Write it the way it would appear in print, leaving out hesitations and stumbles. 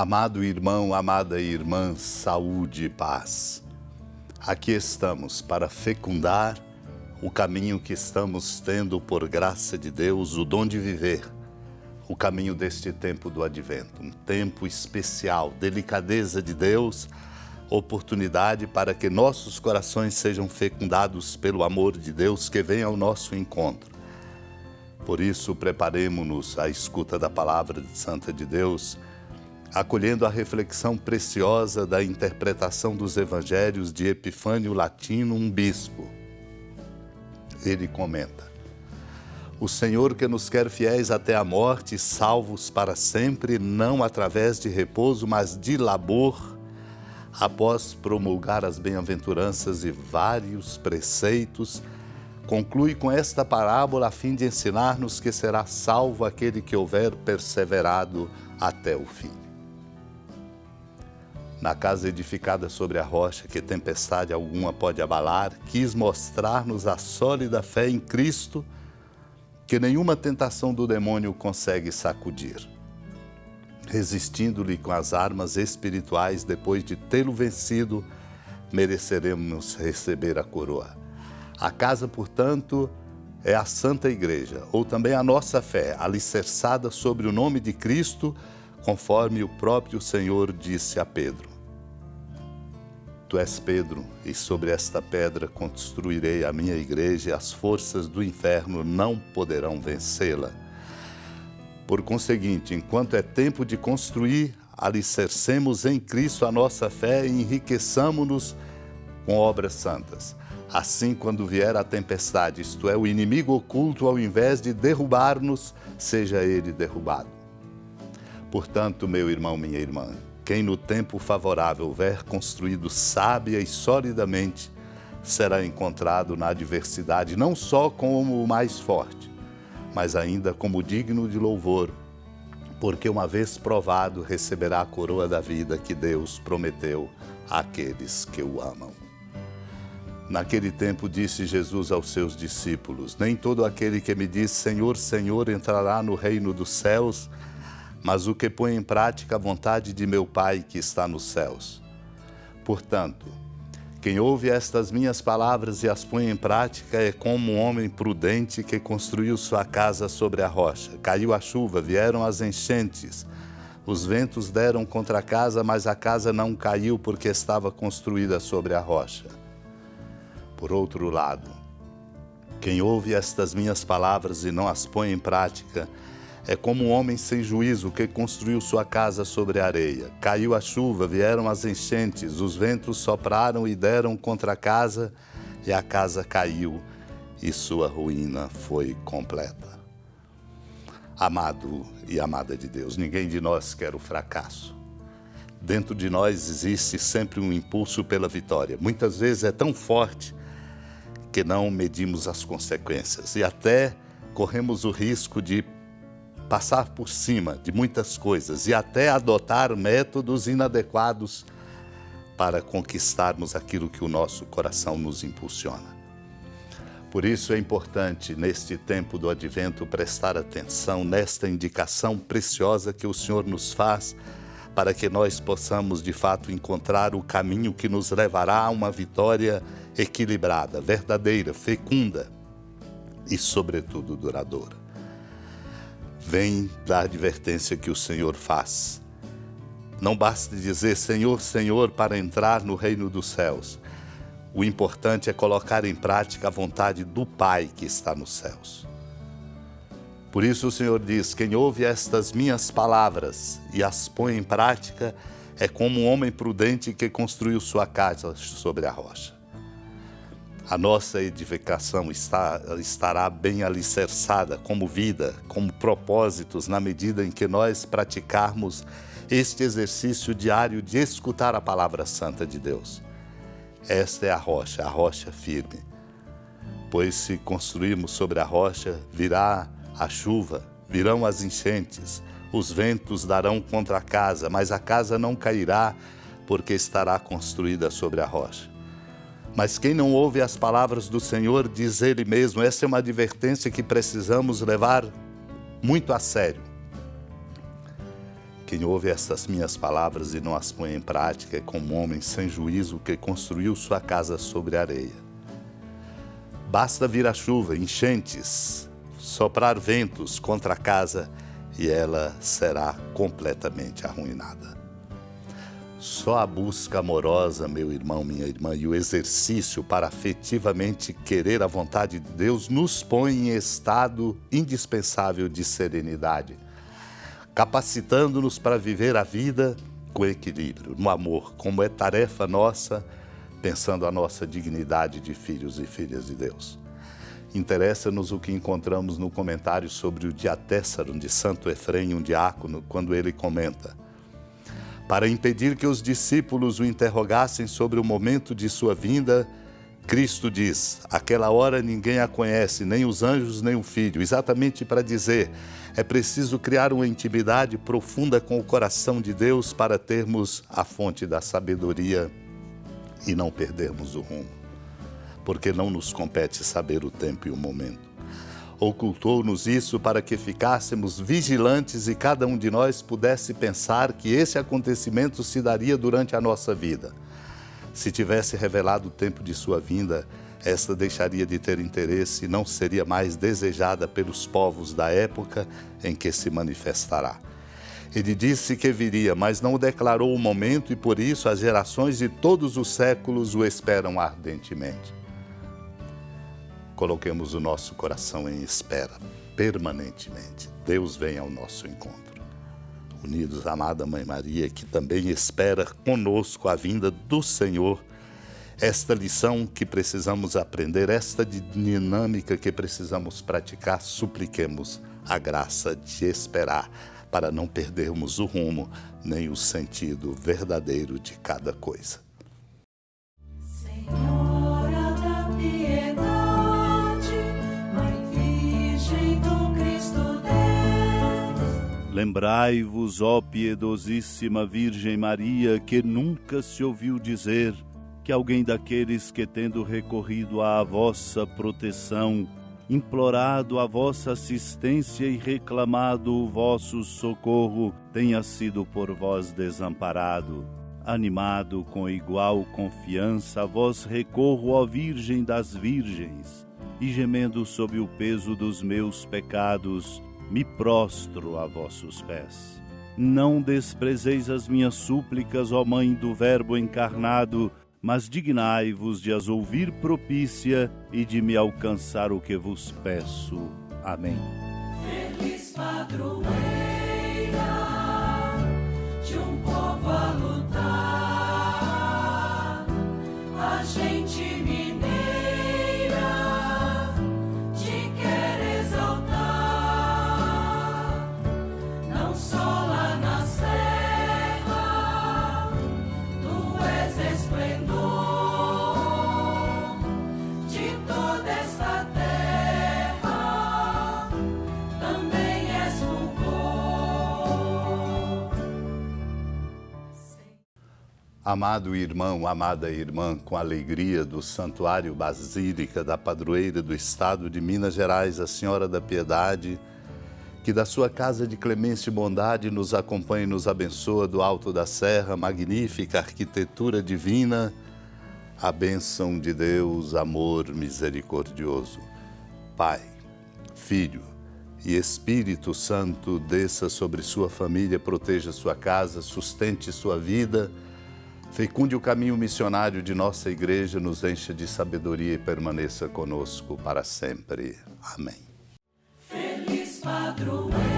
Amado irmão, amada irmã, saúde e paz. Aqui estamos para fecundar o caminho que estamos tendo por graça de Deus, o dom de viver, o caminho deste tempo do advento, um tempo especial, delicadeza de Deus, oportunidade para que nossos corações sejam fecundados pelo amor de Deus que vem ao nosso encontro. Por isso, preparemo-nos à escuta da palavra santa de Deus, acolhendo a reflexão preciosa da interpretação dos evangelhos de Epifânio Latino, um bispo. Ele comenta: o Senhor que nos quer fiéis até a morte, salvos para sempre, não através de repouso, mas de labor, após promulgar as bem-aventuranças e vários preceitos, conclui com esta parábola a fim de ensinar-nos que será salvo aquele que houver perseverado até o fim. Na casa edificada sobre a rocha, que tempestade alguma pode abalar, quis mostrar-nos a sólida fé em Cristo, que nenhuma tentação do demônio consegue sacudir. Resistindo-lhe com as armas espirituais, depois de tê-lo vencido, mereceremos receber a coroa. A casa, portanto, é a Santa Igreja, ou também a nossa fé, alicerçada sobre o nome de Cristo, conforme o próprio Senhor disse a Pedro: Tu és Pedro, e sobre esta pedra construirei a minha igreja, e as forças do inferno não poderão vencê-la. Por conseguinte, enquanto é tempo de construir, alicercemos em Cristo a nossa fé e enriqueçamo-nos com obras santas. Assim, quando vier a tempestade, isto é, o inimigo oculto, ao invés de derrubar-nos, seja ele derrubado. Portanto, meu irmão, minha irmã, quem no tempo favorável houver construído sábia e solidamente, será encontrado na adversidade não só como o mais forte, mas ainda como digno de louvor, porque uma vez provado receberá a coroa da vida que Deus prometeu àqueles que o amam. Naquele tempo disse Jesus aos seus discípulos: Nem todo aquele que me diz Senhor, Senhor entrará no reino dos céus, mas o que põe em prática a vontade de meu Pai que está nos céus. Portanto, quem ouve estas minhas palavras e as põe em prática é como um homem prudente que construiu sua casa sobre a rocha. Caiu a chuva, vieram as enchentes, os ventos deram contra a casa, mas a casa não caiu porque estava construída sobre a rocha. Por outro lado, quem ouve estas minhas palavras e não as põe em prática é como um homem sem juízo que construiu sua casa sobre a areia. Caiu a chuva, vieram as enchentes, os ventos sopraram e deram contra a casa, e a casa caiu, e sua ruína foi completa. Amado e amada de Deus, ninguém de nós quer o fracasso. Dentro de nós existe sempre um impulso pela vitória. Muitas vezes é tão forte que não medimos as consequências e até corremos o risco de passar por cima de muitas coisas e até adotar métodos inadequados para conquistarmos aquilo que o nosso coração nos impulsiona. Por isso é importante, neste tempo do advento, prestar atenção nesta indicação preciosa que o Senhor nos faz para que nós possamos, de fato, encontrar o caminho que nos levará a uma vitória equilibrada, verdadeira, fecunda e, sobretudo, duradoura. Vem da advertência que o Senhor faz. Não basta dizer Senhor, Senhor para entrar no reino dos céus. O importante é colocar em prática a vontade do Pai que está nos céus. Por isso o Senhor diz: quem ouve estas minhas palavras e as põe em prática é como um homem prudente que construiu sua casa sobre a rocha. A nossa edificação estará bem alicerçada como vida, como propósitos, na medida em que nós praticarmos este exercício diário de escutar a palavra santa de Deus. Esta é a rocha firme. Pois se construirmos sobre a rocha, virá a chuva, virão as enchentes, os ventos darão contra a casa, mas a casa não cairá, porque estará construída sobre a rocha. Mas quem não ouve as palavras do Senhor, diz Ele mesmo, essa é uma advertência que precisamos levar muito a sério. Quem ouve estas minhas palavras e não as põe em prática é como um homem sem juízo que construiu sua casa sobre areia. Basta vir a chuva, enchentes, soprar ventos contra a casa e ela será completamente arruinada. Só a busca amorosa, meu irmão, minha irmã, e o exercício para afetivamente querer a vontade de Deus nos põe em estado indispensável de serenidade, capacitando-nos para viver a vida com equilíbrio, no amor, como é tarefa nossa, pensando a nossa dignidade de filhos e filhas de Deus. Interessa-nos o que encontramos no comentário sobre o Diatessaron de Santo Efrém, um diácono, quando ele comenta: para impedir que os discípulos o interrogassem sobre o momento de sua vinda, Cristo diz: aquela hora ninguém a conhece, nem os anjos, nem o Filho. Exatamente para dizer, é preciso criar uma intimidade profunda com o coração de Deus para termos a fonte da sabedoria e não perdermos o rumo. Porque não nos compete saber o tempo e o momento. Ocultou-nos isso para que ficássemos vigilantes e cada um de nós pudesse pensar que esse acontecimento se daria durante a nossa vida. Se tivesse revelado o tempo de sua vinda, esta deixaria de ter interesse e não seria mais desejada pelos povos da época em que se manifestará. Ele disse que viria, mas não declarou o momento e por isso as gerações de todos os séculos o esperam ardentemente. Coloquemos o nosso coração em espera, permanentemente. Deus vem ao nosso encontro. Unidos à amada Mãe Maria, que também espera conosco a vinda do Senhor, esta lição que precisamos aprender, esta dinâmica que precisamos praticar, supliquemos a graça de esperar, para não perdermos o rumo, nem o sentido verdadeiro de cada coisa. Senhora da piedade, Mãe Virgem do Cristo Deus. Lembrai-vos, ó piedosíssima Virgem Maria, que nunca se ouviu dizer que alguém daqueles que, tendo recorrido à vossa proteção, implorado a vossa assistência e reclamado o vosso socorro, tenha sido por vós desamparado. Animado com igual confiança, a vós recorro, ó Virgem das Virgens, e gemendo sob o peso dos meus pecados, me prostro a vossos pés. Não desprezeis as minhas súplicas, ó Mãe do Verbo encarnado, mas dignai-vos de as ouvir propícia e de me alcançar o que vos peço. Amém. Feliz padroeira de um povo a lutar, a gente mineira te quer exaltar, não só lá na serra, tu és esplendor de toda esta terra, também és fulgor. Amado irmão, amada irmã, com a alegria do Santuário Basílica da Padroeira do Estado de Minas Gerais, a Senhora da Piedade, que da sua casa de clemência e bondade nos acompanhe e nos abençoa do alto da serra, magnífica arquitetura divina, a bênção de Deus, amor misericordioso. Pai, Filho e Espírito Santo, desça sobre sua família, proteja sua casa, sustente sua vida, fecunde o caminho missionário de nossa igreja, nos encha de sabedoria e permaneça conosco para sempre. Amém. Feliz padroeira